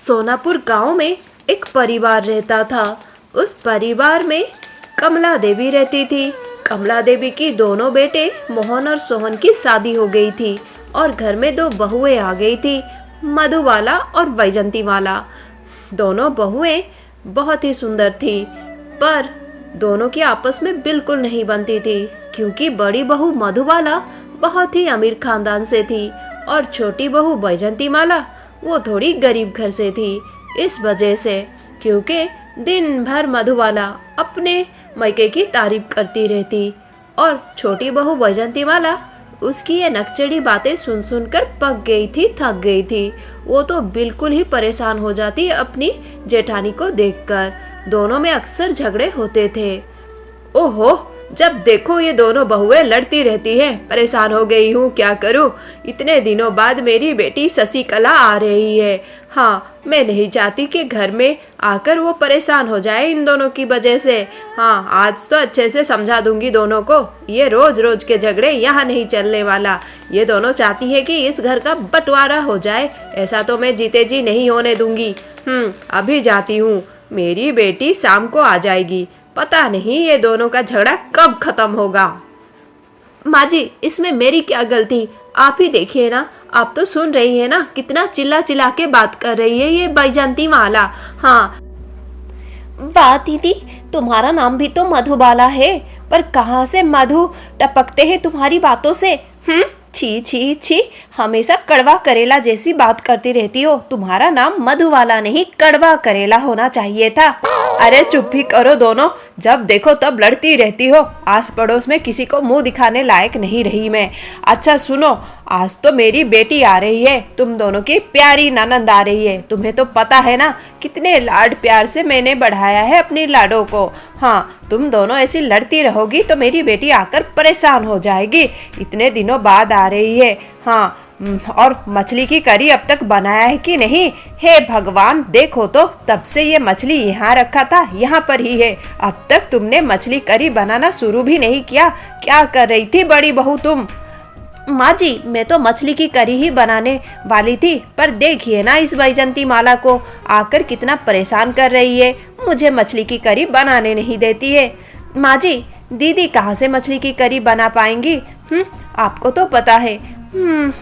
सोनापुर गांव में एक परिवार रहता था। उस परिवार में कमला देवी रहती थी। कमला देवी की दोनों बेटे मोहन और सोहन की शादी हो गई थी और घर में दो बहुएं आ गई थी, मधुबाला और वैजंतीमाला। दोनों बहुएं बहुत ही सुंदर थी, पर दोनों की आपस में बिल्कुल नहीं बनती थी, क्योंकि बड़ी बहू मधुबाला बहुत ही अमीर खानदान से थी और छोटी बहू वैजंतीमाला वो थोड़ी गरीब घर से थी। इस वजह से क्योंकि दिन भर मधुबाला अपने मैके की तारीफ करती रहती और छोटी बहू वैजंतीमाला उसकी ये नकचड़ी बातें सुन सुनकर पक गई थी, थक गई थी। वो तो बिल्कुल ही परेशान हो जाती अपनी जेठानी को देखकर। दोनों में अक्सर झगड़े होते थे। ओहो, जब देखो ये दोनों बहुएं लड़ती रहती हैं। परेशान हो गई हूँ, क्या करूँ। इतने दिनों बाद मेरी बेटी शशिकला आ रही है। हाँ, मैं नहीं चाहती कि घर में आकर वो परेशान हो जाए इन दोनों की वजह से। हाँ, आज तो अच्छे से समझा दूंगी दोनों को। ये रोज रोज के झगड़े यहाँ नहीं चलने वाला। ये दोनों चाहती है कि इस घर का बंटवारा हो जाए। ऐसा तो मैं जीते जी नहीं होने दूंगी। अभी जाती हूँ। मेरी बेटी शाम को आ जाएगी। पता नहीं ये दोनों का झगड़ा कब खत्म होगा। माँ जी, इसमें मेरी क्या गलती। आप ही देखिए ना, आप तो सुन रही है ना, कितना चिल्ला चिल्ला के बात कर रही है ये वैजंतीमाला। हाँ, वाह दीदी, तुम्हारा नाम भी तो मधुबाला है, पर कहाँ से मधु टपकते हैं तुम्हारी बातों से। छी छी छी, हमेशा कड़वा करेला जैसी बात करती रहती हो। तुम्हारा नाम मधुबाला नहीं, कड़वा करेला होना चाहिए था। अरे चुप ही करो दोनों, जब देखो तब लड़ती रहती हो। आस पड़ोस में किसी को मुंह दिखाने लायक नहीं रही मैं। अच्छा सुनो, आज तो मेरी बेटी आ रही है, तुम दोनों की प्यारी ननंद आ रही है। तुम्हें तो पता है ना कितने लाड प्यार से मैंने बढ़ाया है अपनी लाडों को। हाँ, तुम दोनों ऐसी लड़ती रहोगी तो मेरी बेटी आकर परेशान हो जाएगी। इतने दिनों बाद आ रही है। हाँ, और मछली की करी अब तक बनाया है कि नहीं? हे भगवान, देखो तो तब से ये मछली यहाँ रखा था, यहाँ पर ही है। अब तक तुमने मछली करी बनाना शुरू भी नहीं किया। क्या कर रही थी बड़ी बहू तुम? माँ जी, मैं तो मछली की करी ही बनाने वाली थी, पर देखिए ना इस वैजंतीमाला को आकर कितना परेशान कर रही है। मुझे मछली की करी बनाने नहीं देती है। माँ जी, दीदी कहाँ से मछली की करी बना पाएंगी? आपको तो पता है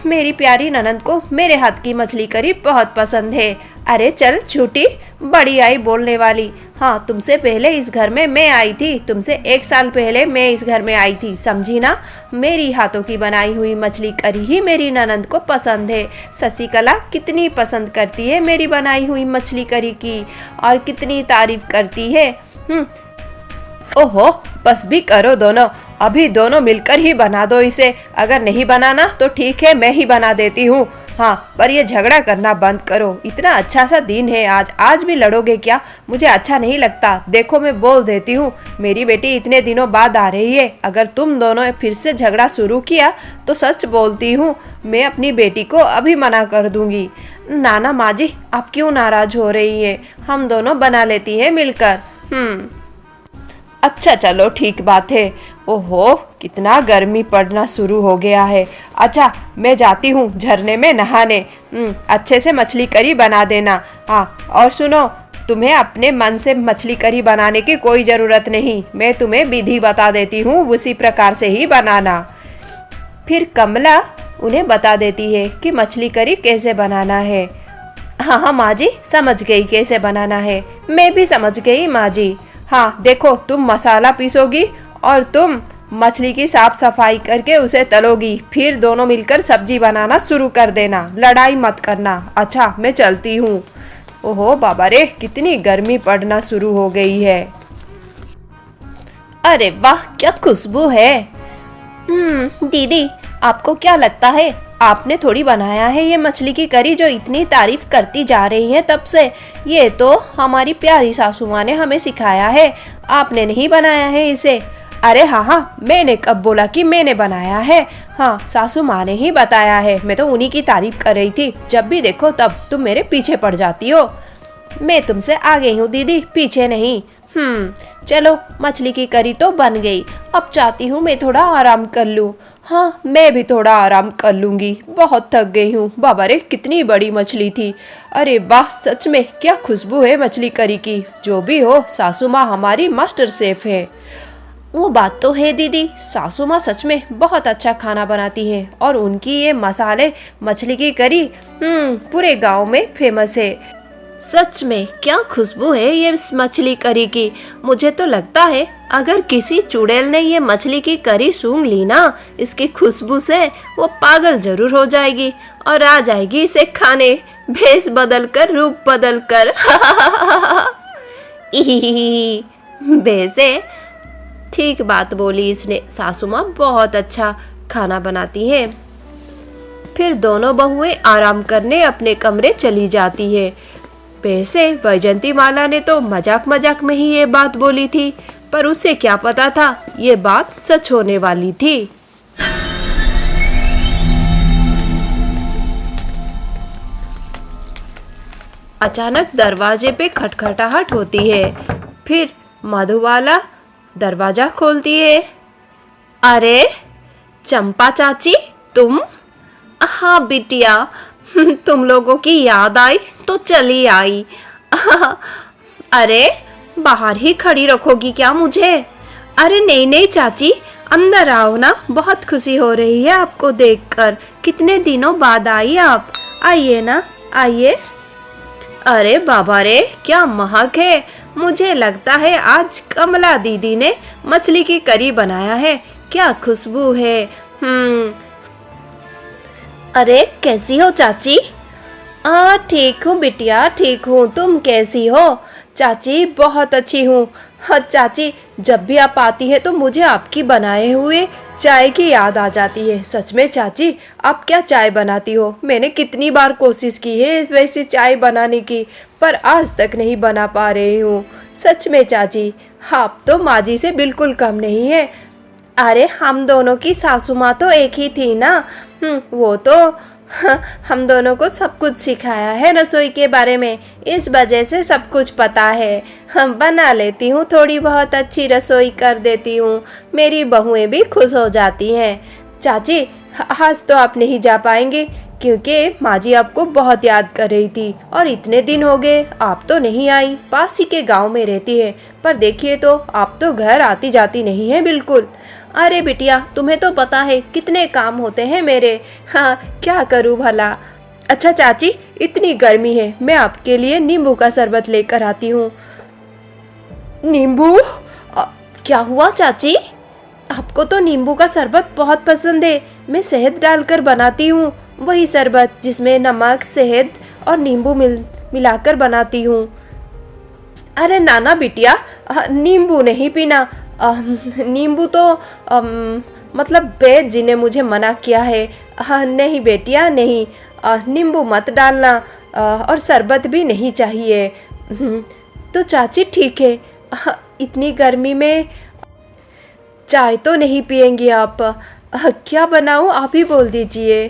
मेरी प्यारी ननंद को मेरे हाथ की मछली करी बहुत पसंद है। अरे चल झूठी, बड़ी आई बोलने वाली। हाँ, तुमसे पहले इस घर में मैं आई थी। तुमसे 1 साल पहले मैं इस घर में आई थी, समझी ना? मेरी हाथों की बनाई हुई मछली करी ही मेरी ननंद को पसंद है। शशिकला कितनी पसंद करती है मेरी बनाई हुई मछली करी की, और कितनी तारीफ करती है। ओहो, बस भी करो दोनों। अभी दोनों मिलकर ही बना दो इसे। अगर नहीं बनाना तो ठीक है, मैं ही बना देती हूँ। हाँ, पर ये झगड़ा करना बंद करो। इतना अच्छा सा दिन है आज भी लड़ोगे क्या? मुझे अच्छा नहीं लगता। देखो, मैं बोल देती हूँ, मेरी बेटी इतने दिनों बाद आ रही है। अगर तुम दोनों फिर से झगड़ा शुरू किया तो सच बोलती हूँ, मैं अपनी बेटी को अभी मना कर दूंगी। नाना माँ जी, आप क्यों नाराज हो रही है? हम दोनों बना लेती है मिलकर। अच्छा चलो, ठीक बात है। ओहो, कितना गर्मी पड़ना शुरू हो गया है। अच्छा, मैं जाती हूँ झरने में नहाने। अच्छे से मछली करी बना देना। हाँ, और सुनो, तुम्हें अपने मन से मछली करी बनाने की कोई ज़रूरत नहीं। मैं तुम्हें विधि बता देती हूँ, उसी प्रकार से ही बनाना। फिर कमला उन्हें बता देती है कि मछली करी कैसे बनाना है। हाँ माँ जी, समझ गई कैसे बनाना है। मैं भी समझ गई माँ जी। हाँ, देखो, तुम मसाला पीसोगी और तुम मछली की साफ सफाई करके उसे तलोगी। फिर दोनों मिलकर सब्जी बनाना शुरू कर देना। लड़ाई मत करना। अच्छा, मैं चलती हूँ। ओहो बाबा रे, कितनी गर्मी पड़ना शुरू हो गई है। अरे वाह, क्या खुशबू है। दीदी, आपको क्या लगता है आपने थोड़ी बनाया है ये मछली की करी जो इतनी तारीफ करती जा रही है तब से? ये तो हमारी प्यारी सासू माँ ने हमें सिखाया है, आपने नहीं बनाया है इसे। अरे हाँ, मैंने कब बोला कि मैंने बनाया है? हाँ, सासू माँ ने ही बताया है। मैं तो उन्हीं की तारीफ कर रही थी। जब भी देखो तब तुम मेरे पीछे पड़ जाती हो। मैं तुमसे आगे हूँ दीदी, पीछे नहीं। चलो मछली की करी तो बन गई। अब चाहती हूँ मैं थोड़ा आराम कर लूँ। हाँ, मैं भी थोड़ा आराम कर लूँगी, बहुत थक गई हूँ। बाबा रे, कितनी बड़ी मछली थी। अरे वाह, सच में क्या खुशबू है मछली करी की। जो भी हो, सासू माँ हमारी मास्टर शेफ है। वो बात तो है दीदी, सासू माँ सच में बहुत अच्छा खाना बनाती है और उनकी ये मसाले मछली की करी पूरे गांव में फेमस है। सच में क्या खुशबू है ये इस मछली करी की। मुझे तो लगता है अगर किसी चुड़ैल ने ये मछली की करी सूंघ ली ना, इसकी खुशबू से वो पागल जरूर हो जाएगी और आ जाएगी इसे खाने, भेष बदल कर रूप बदल कर। वैसे ठीक बात बोली इसने, सासू माँ बहुत अच्छा खाना बनाती है। फिर दोनों बहुएं आराम करने अपने कमरे चली जाती है। वैसे वैजंती माला ने तो मजाक मजाक में ही ये बात बोली थी, पर उसे क्या पता था ये बात सच होने वाली थी। अचानक दरवाजे पे खटखटाहट होती है। फिर मधुबाला दरवाजा खोलती है। अरे चंपा चाची, तुम? हाँ बिटिया, तुम लोगों की याद आई तो चली आई। अरे बाहर ही खड़ी रखोगी क्या मुझे? अरे नहीं नहीं चाची, अंदर आओ ना, बहुत खुशी हो रही है आपको देखकर। कितने दिनों बाद आई आप, आइए ना, आइए। अरे बाबा रे, क्या महक है। मुझे लगता है आज कमला दीदी ने मछली की करी बनाया है। क्या खुशबू है। अरे कैसी हो चाची? ठीक हूँ बिटिया, ठीक हूँ। तुम कैसी हो? चाची बहुत अच्छी हूँ। हाँ चाची, जब भी आप आती है तो मुझे आपकी बनाए हुए चाय की याद आ जाती है। सच में चाची, आप क्या चाय बनाती हो? मैंने कितनी बार कोशिश की है वैसी चाय बनाने की, पर आज तक नहीं बना पा रही हूँ। सच में चाची, आप तो माँ जी से बिल्कुल कम नहीं है। अरे हम दोनों की सासू माँ तो एक ही थी ना। वो तो हम दोनों को सब कुछ सिखाया है रसोई के बारे में, इस वजह से सब कुछ पता है। हम बना लेती हूँ, थोड़ी बहुत अच्छी रसोई कर देती हूँ। मेरी बहुएं भी खुश हो जाती हैं। चाची, आज तो आप नहीं जा पाएंगे क्योंकि माँ जी आपको बहुत याद कर रही थी और इतने दिन हो गए आप तो नहीं आई। पास ही के गांव में रहती है, पर देखिए तो आप तो घर आती जाती नहीं है बिल्कुल। अरे बिटिया, तुम्हें तो पता है कितने काम होते हैं मेरे। हाँ, क्या करूँ भला। अच्छा चाची, इतनी गर्मी है, मैं आपके लिए नींबू का शरबत लेकर आती हूँ। नींबू? क्या हुआ चाची? आपको तो नींबू का शरबत बहुत पसंद है। मैं शहद डालकर बनाती हूँ, वही शरबत जिसमें नमक, शहद और नींबू मिलाकर बनाती हूँ। अरे नाना बिटिया, नींबू नहीं पीना। नींबू तो मतलब वैद्य जी ने मुझे मना किया है। नहीं बेटिया नहीं, नींबू मत डालना और शरबत भी नहीं चाहिए। तो चाची ठीक है, इतनी गर्मी में चाय तो नहीं पिएंगी आप। क्या बनाऊँ, आप ही बोल दीजिए।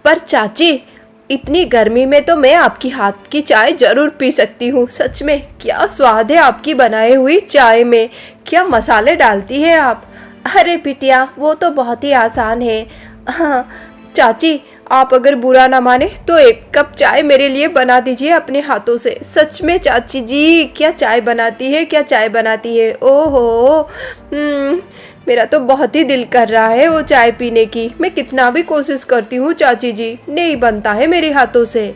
पर चाची, इतनी गर्मी में तो मैं आपकी हाथ की चाय जरूर पी सकती हूँ। सच में क्या स्वाद है आपकी बनाई हुई चाय में, क्या मसाले डालती हैं आप। अरे बिटिया, वो तो बहुत ही आसान है। हाँ चाची, आप अगर बुरा ना माने तो एक कप चाय मेरे लिए बना दीजिए अपने हाथों से। सच में चाची जी, क्या चाय बनाती है, क्या चाय बनाती है। ओहो, मेरा तो बहुत ही दिल कर रहा है वो चाय पीने की। मैं कितना भी कोशिश करती हूँ चाची जी, नहीं बनता है मेरे हाथों से।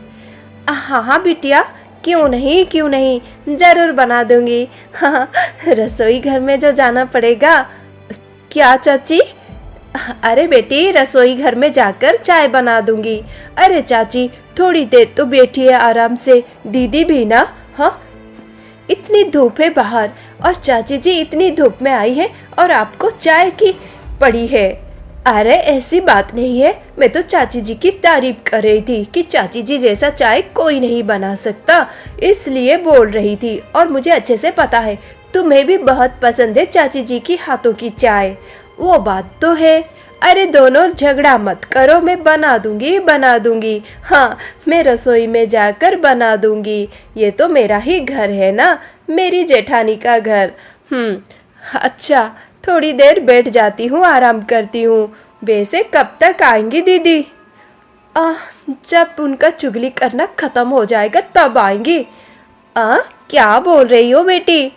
हाँ हाँ बिटिया, क्यों नहीं क्यों नहीं, ज़रूर बना दूंगी। हाँ, रसोई घर में जो जाना पड़ेगा। क्या चाची? अरे बेटी, रसोई घर में जाकर चाय बना दूंगी। अरे चाची, थोड़ी देर तो बैठिए आराम से, दीदी भी ना। हाँ, इतनी धूप है बाहर और चाची जी इतनी धूप में आई है और आपको चाय की पड़ी है। अरे ऐसी बात नहीं है, मैं तो चाची जी की तारीफ कर रही थी कि चाची जी जैसा चाय कोई नहीं बना सकता, इसलिए बोल रही थी। और मुझे अच्छे से पता है तुम्हें भी बहुत पसंद है चाची जी की हाथों की चाय। वो बात तो है। अरे दोनों झगड़ा मत करो, मैं बना दूंगी बना दूंगी। हाँ, मैं रसोई में जाकर बना दूंगी, ये तो मेरा ही घर है ना, मेरी जेठानी का घर। अच्छा, थोड़ी देर बैठ जाती हूँ, आराम करती हूँ। वैसे कब तक आएंगी दीदी? जब उनका चुगली करना खत्म हो जाएगा तब आएंगी। क्या बोल रही हो बेटी?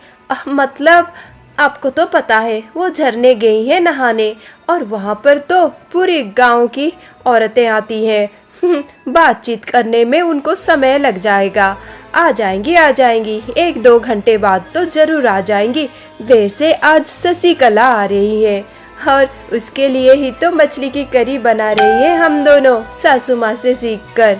मतलब आपको तो पता है वो झरने गई हैं नहाने, और वहाँ पर तो पूरे गांव की औरतें आती हैं। बातचीत करने में उनको समय लग जाएगा। आ जाएंगी, आ जाएंगी, 1-2 घंटे बाद तो जरूर आ जाएंगी। वैसे आज शशिकला आ रही है, और उसके लिए ही तो मछली की करी बना रही है हम दोनों सासू माँ से सीखकर।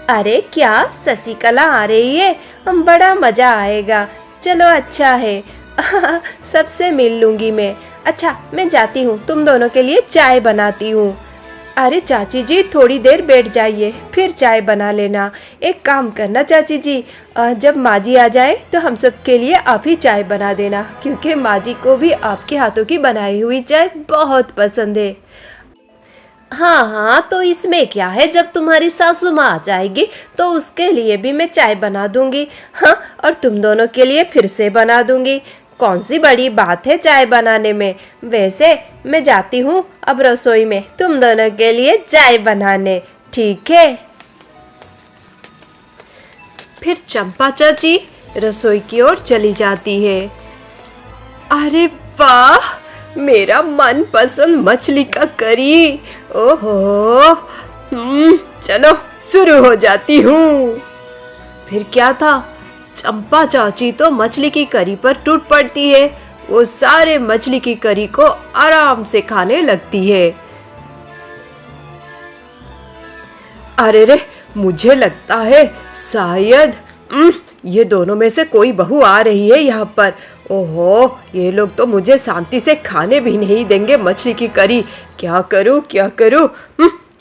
अरे क्या, शशिकला आ रही है? बड़ा मजा आएगा। चलो अच्छा है, सबसे मिल लूंगी मैं। अच्छा, मैं जाती हूँ, तुम दोनों के लिए चाय बनाती हूँ। अरे चाची जी, थोड़ी देर बैठ जाइए, फिर चाय बना लेना। एक काम करना चाची जी, जब माँ जी आ जाए तो हम सब के लिए आप ही चाय बना देना, क्योंकि माँ जी को भी आपके हाथों की बनाई हुई चाय बहुत पसंद है। हाँ हाँ, तो इसमें क्या है, जब तुम्हारी सासू माँ आ जाएगी तो उसके लिए भी मैं चाय बना दूंगी। हाँ, और तुम दोनों के लिए फिर से बना दूंगी। कौन सी बड़ी बात है चाय बनाने में। वैसे मैं जाती हूँ अब रसोई में तुम दोनों के लिए चाय बनाने, ठीक है? फिर चंपा चाची रसोई की ओर चली जाती है। अरे वाह, मेरा मनपसंद मछली का करी। ओहो, चलो शुरू हो जाती हूँ। फिर क्या था, चंपा चाची तो मछली की करी पर टूट पड़ती है। वो सारे मछली की करी को आराम से खाने लगती है। अरे रे, मुझे लगता है शायद ये दोनों में से कोई बहू आ रही है यहाँ पर। ओहो, ये लोग तो मुझे शांति से खाने भी नहीं देंगे मछली की करी। क्या करूँ क्या करूँ?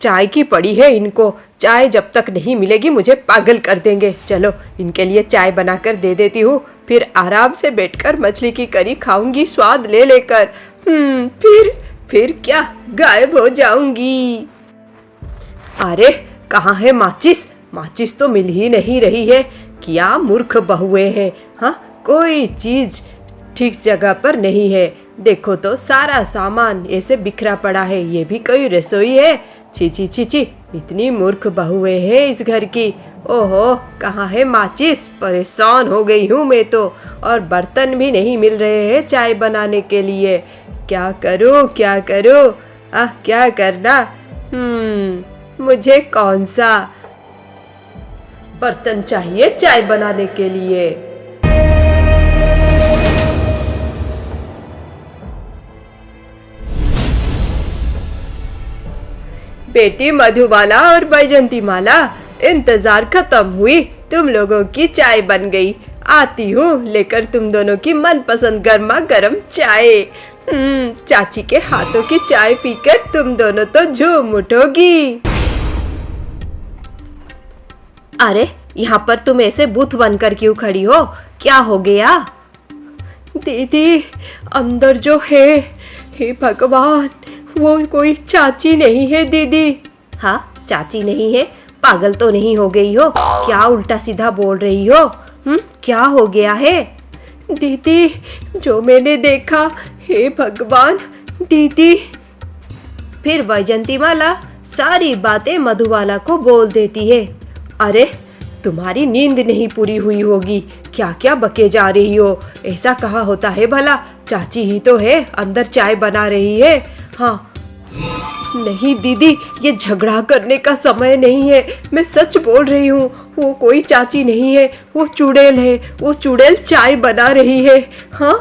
चाय की पड़ी है इनको, चाय जब तक नहीं मिलेगी मुझे पागल कर देंगे। चलो इनके लिए चाय बनाकर दे देती हूँ, फिर आराम से बैठकर मछली की करी खाऊंगी स्वाद ले लेकर। फिर क्या गायब हो जाऊंगी। अरे कहाँ है माचिस? माचिस तो मिल ही नहीं रही है। क्या मूर्ख बहुएं हैं। हाँ, कोई चीज ठीक जगह पर नहीं है। देखो तो सारा सामान ऐसे बिखरा पड़ा है। ये भी कोई रसोई है? छी छी छी छी, इतनी मूर्ख बहुएं हैं इस घर की। ओहो, कहाँ है माचिस? परेशान हो गई हूँ मैं तो। और बर्तन भी नहीं मिल रहे हैं चाय बनाने के लिए। क्या करूँ क्या करूँ? क्या करना? मुझे कौन सा बर्तन चाहिए चाय बनाने के लिए? बेटी मधुबाला और बैजंती माला, इंतजार खत्म हुई, तुम लोगों की चाय बन गई। आती हूँ लेकर तुम दोनों की मनपसंद गर्मा गर्म चाय। चाची के हाथों की चाय पीकर तुम दोनों तो झूम उठोगी। अरे यहाँ पर तुम ऐसे भूत बनकर क्यों खड़ी हो? क्या हो गया? दीदी, अंदर जो है, हे भगवान, वो कोई चाची नहीं है दीदी। हाँ, चाची नहीं है? पागल तो नहीं हो गई हो? क्या उल्टा सीधा बोल रही हो? क्या हो गया है? दीदी, जो मैंने देखा, हे भगवान दीदी। फिर वैजंती माला सारी बातें मधुबाला को बोल देती है। अरे तुम्हारी नींद नहीं पूरी हुई होगी, क्या क्या बके जा रही हो? ऐसा कहाँ होता है भला? चाची ही तो है, अंदर चाय बना रही है। हाँ, नहीं दीदी, ये झगड़ा करने का समय नहीं है, मैं सच बोल रही हूँ। वो कोई चाची नहीं है, वो चुड़ैल है। वो चुड़ैल चाय बना रही है। हाँ,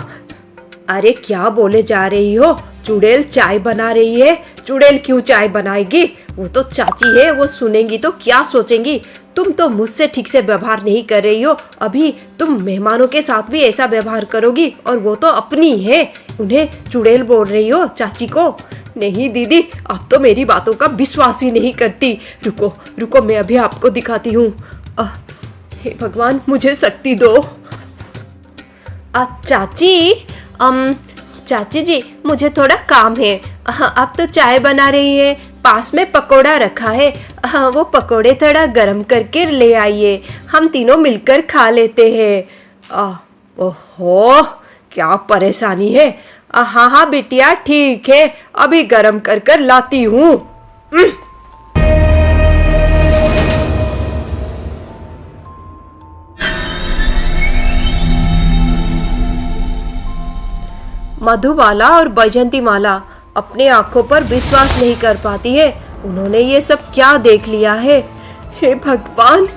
अरे क्या बोले जा रही हो? चुड़ैल चाय बना रही है? चुड़ैल क्यों चाय बनाएगी? वो तो चाची है, वो सुनेंगी तो क्या सोचेंगी? तुम तो मुझसे ठीक से व्यवहार नहीं कर रही हो। अभी तुम मेहमानों के साथ भी ऐसा व्यवहार करोगी, और वो तो अपनी है, उन्हें चुड़ैल बोल रही हो, चाची को? नहीं दीदी, आप तो मेरी बातों का विश्वास ही नहीं करती। रुको रुको, मैं अभी आपको दिखाती हूँ। हे भगवान, मुझे शक्ति दो। चाची, चाची जी, मुझे थोड़ा काम है। आप तो चाय बना रही है, पास में पकोड़ा रखा है। वो पकोड़े थोड़ा गरम करके ले आइए, हम तीनों मिलकर खा लेते हैं। ओहो, क्या परेशानी है? हाँ हाँ बिटिया, ठीक है, अभी गरम कर कर लाती हूँ। मधुबाला और बैजंती माला अपने आंखों पर विश्वास नहीं कर पाती है। उन्होंने ये सब क्या देख लिया है? हे भगवान,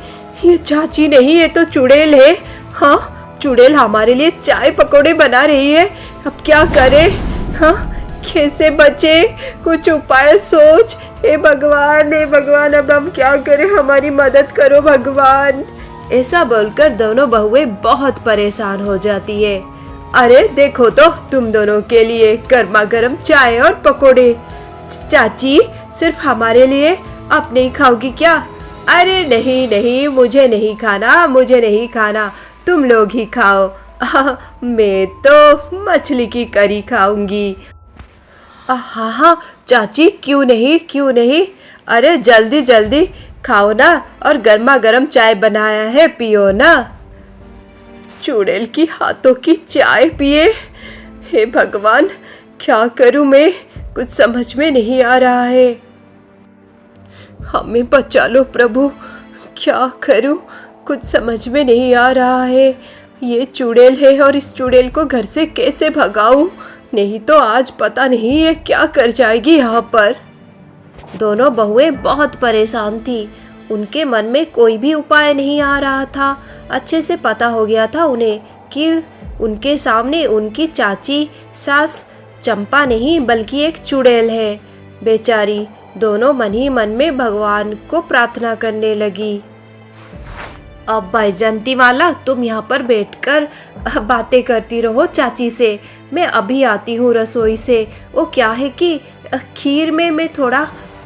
ये चाची नहीं, ये तो चुड़ैल है। हाँ, चुड़ैल हमारे लिए चाय पकौड़े बना रही है। अब क्या करें? हाँ, कैसे बचे? कुछ उपाय सोच। हे भगवान, हे भगवान, अब हम क्या करें? हमारी मदद करो भगवान। ऐसा बोलकर दोनों बहुएं बहुत परेशान हो जाती है। अरे देखो तो, तुम दोनों के लिए गर्मा गर्म चाय और पकोड़े। चाची, सिर्फ हमारे लिए? आप नहीं खाओगी क्या? अरे नहीं नहीं, मुझे नहीं खाना, मुझे नहीं खाना, तुम लोग ही खाओ। मैं तो मछली की करी खाऊंगी। हाँ हाँ चाची, क्यों नहीं, क्यों नहीं। अरे जल्दी जल्दी खाओ ना, और गर्मा गर्म चाय बनाया है, पियो ना। चुड़ैल की हाथों की चाय पिए? हे भगवान, क्या करूं मैं? कुछ समझ में नहीं आ रहा है। हमें बचा लो प्रभु, क्या करूं? कुछ समझ में नहीं आ रहा है। ये चुड़ैल है और इस चुड़ैल को घर से कैसे भगाऊं? नहीं तो आज पता नहीं ये क्या कर जाएगी यहाँ पर। दोनों बहुएं बहुत परेशान थी। उनके मन में कोई भी उपाय नहीं आ रहा था। अच्छे से पता हो गया था उन्हें कि उनके सामने उनकी चाची सास चंपा नहीं बल्कि एक चुड़ैल है। बेचारी दोनों मन ही मन में भगवान को प्रार्थना करने लगी। अब बैजंती माला, तुम यहाँ पर बैठकर बातें करती रहो चाची से। मैं अभी आती हूँ रसोई से। वो क्या है कि खीर में मैं थोड़ा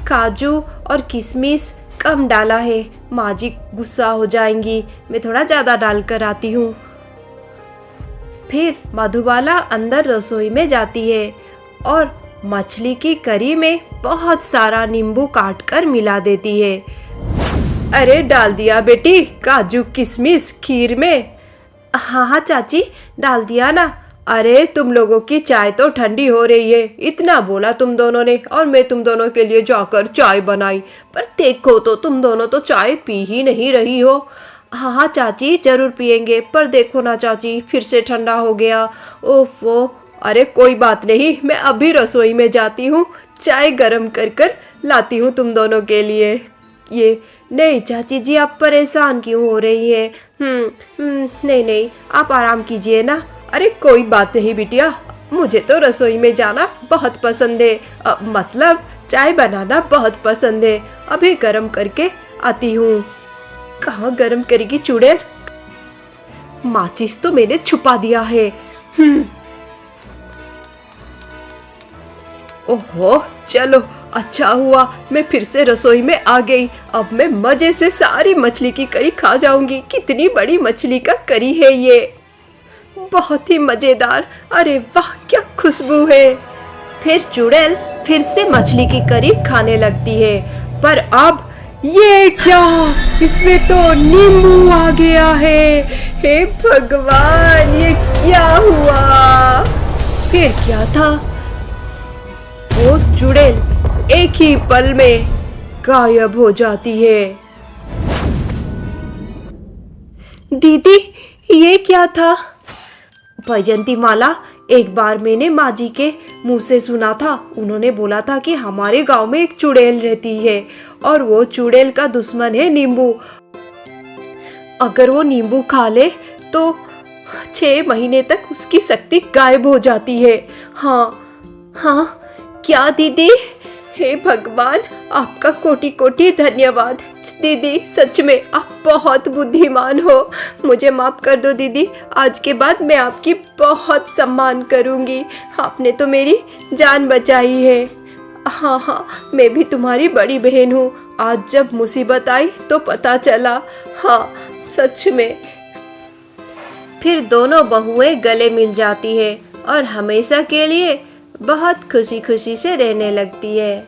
काजू और किशमिश कम डाला है, माँ जी गुस्सा हो जाएंगी। मैं थोड़ा ज़्यादा डाल कर आती हूँ। फिर मधुबाला अंदर रसोई में जाती है और मछली की करी में बहुत सारा नींबू काट कर मिला देती है। अरे डाल दिया बेटी काजू किशमिश खीर में? हाँ हाँ चाची, डाल दिया ना। अरे तुम लोगों की चाय तो ठंडी हो रही है, इतना बोला तुम दोनों ने, और मैं तुम दोनों के लिए जाकर चाय बनाई। पर देखो तो, तुम दोनों तो चाय पी ही नहीं रही हो। हाँ हाँ चाची, जरूर पियेंगे, पर देखो ना चाची, फिर से ठंडा हो गया। ओफो, अरे कोई बात नहीं, मैं अभी रसोई में जाती हूँ, चाय गरम कर कर लाती हूँ तुम दोनों के लिए। ये नहीं चाची जी, आप परेशान क्यों हो रही है? नहीं नहीं, आप आराम कीजिए ना। अरे कोई बात नहीं बिटिया, मुझे तो रसोई में जाना बहुत पसंद है, मतलब चाय बनाना बहुत पसंद है। अभी गरम करके आती हूँ। कहाँ गरम करेगी चुड़ैल? माचिस तो मैंने छुपा दिया है। ओहो, चलो अच्छा हुआ मैं फिर से रसोई में आ गई। अब मैं मजे से सारी मछली की करी खा जाऊंगी। कितनी बड़ी मछली का करी है ये, बहुत ही मजेदार। अरे वाह, क्या खुशबू है। फिर चुड़ैल फिर से मछली की करी खाने लगती है। पर अब ये क्या, इसमें तो नींबू आ गया है। हे भगवान, ये क्या हुआ? फिर क्या था? वो चुड़ैल एक ही पल में गायब हो जाती है। दीदी, ये क्या था? बैजंती माला, एक बार मैंने माँ जी के मुंह से सुना था। उन्होंने बोला था कि हमारे गांव में एक चुड़ैल रहती है और वो चुड़ैल का दुश्मन है नींबू। अगर वो नींबू खा ले तो 6 महीने तक उसकी शक्ति गायब हो जाती है। हाँ हाँ, क्या दीदी? हे भगवान, आपका कोटि कोटि धन्यवाद। दीदी सच में आप बहुत बुद्धिमान हो। मुझे माफ कर दो दीदी, आज के बाद मैं आपकी बहुत सम्मान करूंगी। आपने तो मेरी जान बचाई है। हाँ हाँ, मैं भी तुम्हारी बड़ी बहन हूँ। आज जब मुसीबत आई तो पता चला। हाँ सच में। फिर दोनों बहुएं गले मिल जाती है और हमेशा के लिए बहुत खुशी खुशी से रहने लगती है।